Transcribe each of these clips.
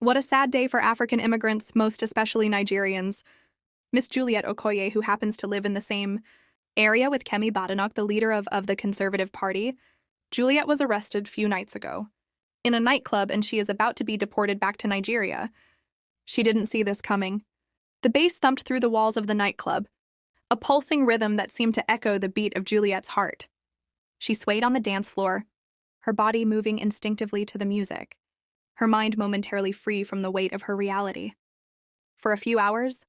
What a sad day for African immigrants, most especially Nigerians. Miss Juliet Okoye, who happens to live in the same area with Kemi Badenoch, the leader of the Conservative Party, Juliet was arrested a few nights ago in a nightclub, and she is about to be deported back to Nigeria. She didn't see this coming. The bass thumped through the walls of the nightclub, a pulsing rhythm that seemed to echo the beat of Juliet's heart. She swayed on the dance floor, her body moving instinctively to the music, her mind momentarily free from the weight of her reality. For a few hours,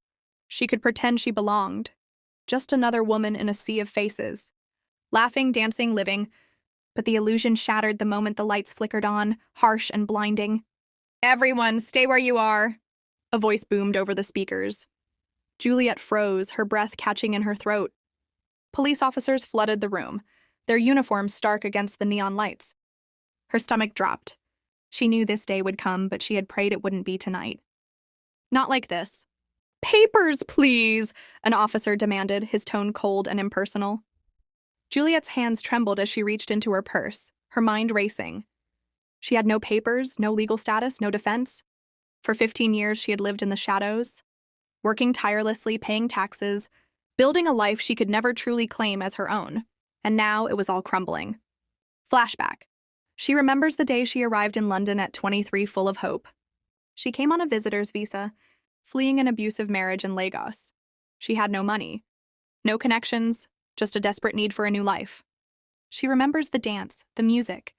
she could pretend she belonged, just another woman in a sea of faces, laughing, dancing, living, but the illusion shattered the moment the lights flickered on, harsh and blinding. "Everyone, stay where you are," a voice boomed over the speakers. Juliet froze, her breath catching in her throat. Police officers flooded the room, their uniforms stark against the neon lights. Her stomach dropped. She knew this day would come, but she had prayed it wouldn't be tonight. Not like this. "Papers, please," an officer demanded, his tone cold and impersonal. Juliet's hands trembled as she reached into her purse, her mind racing. She had no papers, no legal status, no defense. For 15 years, she had lived in the shadows, working tirelessly, paying taxes, building a life she could never truly claim as her own. And now it was all crumbling. Flashback. She remembers the day she arrived in London at 23, full of hope. She came on a visitor's visa, fleeing an abusive marriage in Lagos. She had no money, no connections, just a desperate need for a new life. She remembers the dance, the music,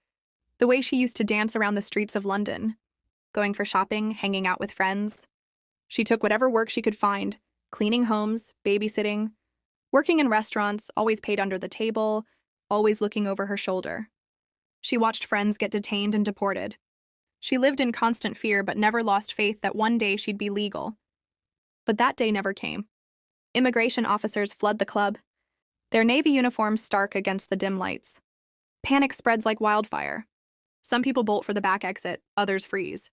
the way she used to dance around the streets of London, going for shopping, hanging out with friends. She took whatever work she could find, cleaning homes, babysitting, working in restaurants, always paid under the table, always looking over her shoulder. She watched friends get detained and deported. She lived in constant fear but never lost faith that one day she'd be legal. But that day never came. Immigration officers flood the club, their navy uniforms stark against the dim lights. Panic spreads like wildfire. Some people bolt for the back exit, others freeze.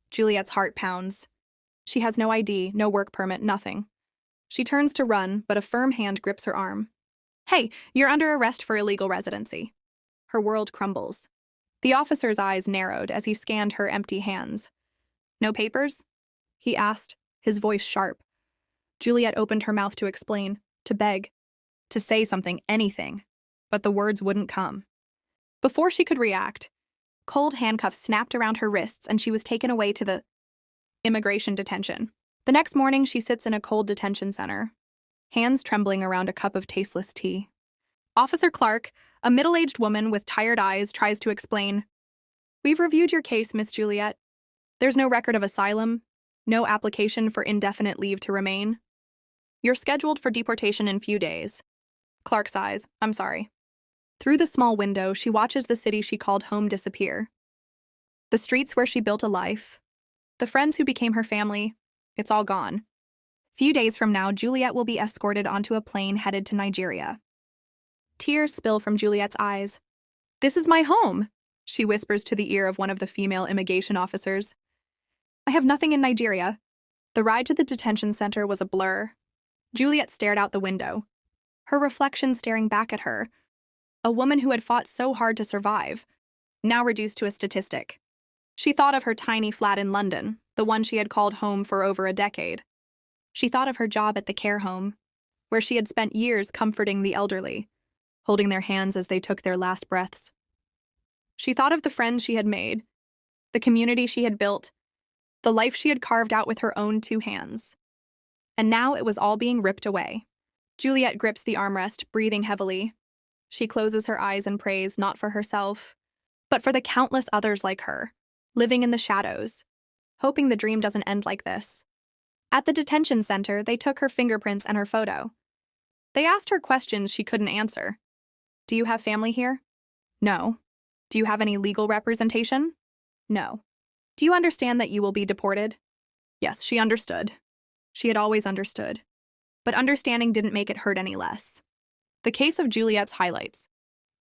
Juliet's heart pounds. She has no ID, no work permit, nothing. She turns to run, but a firm hand grips her arm. "Hey, you're under arrest for illegal residency." Her world crumbles. The officer's eyes narrowed as he scanned her empty hands. "No papers?" he asked, his voice sharp. Juliet opened her mouth to explain, to beg, to say something, anything, but the words wouldn't come. Before she could react, cold handcuffs snapped around her wrists and she was taken away to the immigration detention. The next morning, she sits in a cold detention center, hands trembling around a cup of tasteless tea. Officer Clark, a middle-aged woman with tired eyes, tries to explain. "We've reviewed your case, Miss Juliet. There's no record of asylum, no application for indefinite leave to remain. You're scheduled for deportation in few days." Clark sighs. "I'm sorry." Through the small window, she watches the city she called home disappear. The streets where she built a life, the friends who became her family, it's all gone. Few days from now, Juliet will be escorted onto a plane headed to Nigeria. Tears spill from Juliet's eyes. "This is my home," she whispers to the ear of one of the female immigration officers. "I have nothing in Nigeria." The ride to the detention center was a blur. Juliet stared out the window, her reflection staring back at her, a woman who had fought so hard to survive, now reduced to a statistic. She thought of her tiny flat in London, the one she had called home for over a decade. She thought of her job at the care home, where she had spent years comforting the elderly, holding their hands as they took their last breaths. She thought of the friends she had made, the community she had built, the life she had carved out with her own two hands. And now it was all being ripped away. Juliet grips the armrest, breathing heavily. She closes her eyes and prays, not for herself, but for the countless others like her, living in the shadows, hoping the dream doesn't end like this. At the detention center, they took her fingerprints and her photo. They asked her questions she couldn't answer. "Do you have family here?" "No." "Do you have any legal representation?" "No." "Do you understand that you will be deported?" Yes, she understood. She had always understood. But understanding didn't make it hurt any less. The case of Juliet's highlights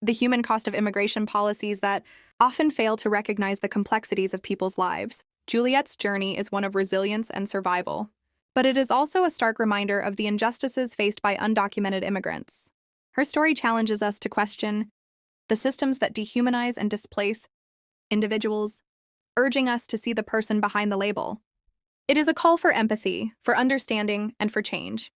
the human cost of immigration policies that often fail to recognize the complexities of people's lives. Juliet's journey is one of resilience and survival, but it is also a stark reminder of the injustices faced by undocumented immigrants. Her story challenges us to question the systems that dehumanize and displace individuals, urging us to see the person behind the label. It is a call for empathy, for understanding, and for change.